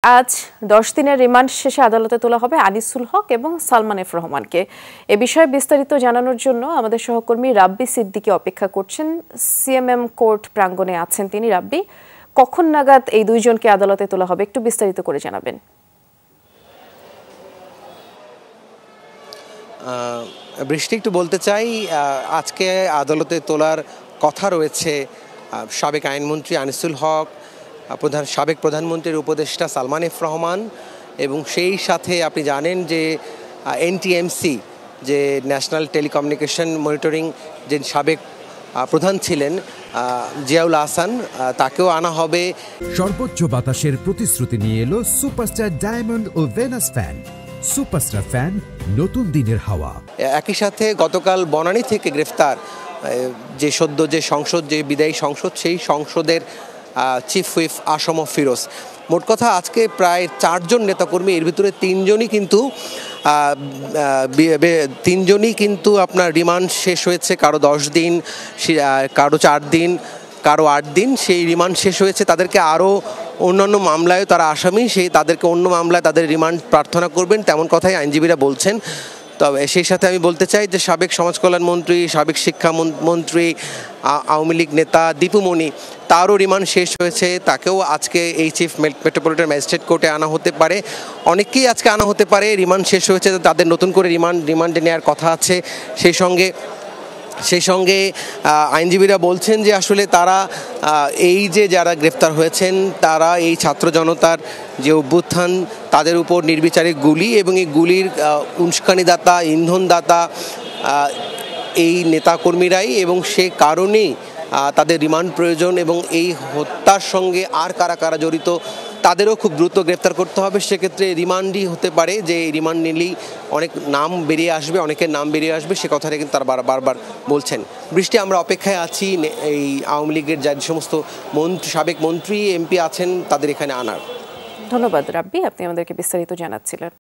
আজ 10 দিনের রিমান্ড শেষে আদালতে তোলা হবে আনিসুল হক এবং সালমান এফ রহমানকে। এ বিষয়ে বিস্তারিত জানানোর জন্য আমাদের সহকর্মী রাব্বি সিদ্দিকী অপেক্ষা করছেন। সিএমএম কোর্ট প্রাঙ্গণে আছেন তিনি। রাব্বি, কখন নাগাদ এই দুইজনকে আদালতে তোলা হবে একটু বিস্তারিত করে জানাবেন। বৃষ্টি, একটু বলতে চাই, আজকে আদালতে তোলার কথা রয়েছে সাবেক আইনমন্ত্রী আনিসুল হক, সাবেক প্রধানমন্ত্রীর উপদেষ্টা সালমান এফ রহমান, এবং সেই সাথে আপনি জানেন যে এনটিএমসি, যে ন্যাশনাল টেলিকমিউনিকেশন মনিটরিং যে সাবেক প্রধান ছিলেন জিয়াউল আহসান, তাকেও আনা হবে। সর্বোচ্চ বাতাসের প্রতিশ্রুতি নিয়ে এলো সুপারস্টার ডায়মন্ড ও ভেনাস ফ্যান। সুপারস্টার ফ্যান, নতুন দিনের হাওয়া। একই সাথে গতকাল বনানী থেকে গ্রেফতার যে সদ্য যে সংসদ, যে বিদায়ী সংসদ, সেই সংসদের চিফ হুইপ আসম ফিরোজ। মোট কথা আজকে প্রায় 4 জন নেতাকর্মী, এর ভিতরে তিনজনই কিন্তু আপনার রিমান্ড শেষ হয়েছে। কারো 10 দিন, কারো 4 দিন, কারো 8 দিন সেই রিমান্ড শেষ হয়েছে। তাদেরকে আরও অন্যান্য মামলায় তারা আসামি, তাদেরকে অন্য মামলায় তাদের রিমান্ড প্রার্থনা করবেন, তেমন কথাই আইনজীবীরা বলছেন। তবে সেই সাথে আমি বলতে চাই যে সাবেক সমাজ কল্যাণ মন্ত্রী, সাবেক শিক্ষা মন্ত্রী, আওয়ামী লীগ নেতা দীপু মনি, তারও রিমান্ড শেষ হয়েছে। তাকেও আজকে এই চিফ মেট্রোপলিটন ম্যাজিস্ট্রেট কোর্টে আনা হতে পারে। অনেককেই আজকে আনা হতে পারে। রিমান্ড শেষ হয়েছে, তাদের নতুন করে রিমান্ডে নেওয়ার কথা আছে। সেই সঙ্গে আইনজীবীরা বলছেন যে আসলে তারা এই যে যারা গ্রেফতার হয়েছেন, তারা এই ছাত্র জনতার যে অভ্যুত্থান, তাদের উপর নির্বিচারে গুলি এবং এই গুলির উস্কানিদাতা, ইন্ধনদাতা এই নেতাকর্মীরাই, এবং সে কারণেই তাদের রিমান্ড প্রয়োজন। এবং এই হত্যার সঙ্গে আর কারা কারা জড়িত তাদেরও খুব দ্রুত গ্রেফতার করতে হবে। সেক্ষেত্রে রিমান্ডই হতে পারে, যে রিমান্ড নিলেই অনেক নাম বেরিয়ে আসবে, অনেকের নাম বেরিয়ে আসবে, সে কথাটা কিন্তু তারা বারবার বলছেন। বৃষ্টি, আমরা অপেক্ষায় আছি এই আওয়ামী লীগের যে সমস্ত সাবেক মন্ত্রী, এমপি আছেন, তাদের এখানে আনার। ধন্যবাদ রাব্বি, আপনি আমাদেরকে বিস্তারিত জানাচ্ছিলেন।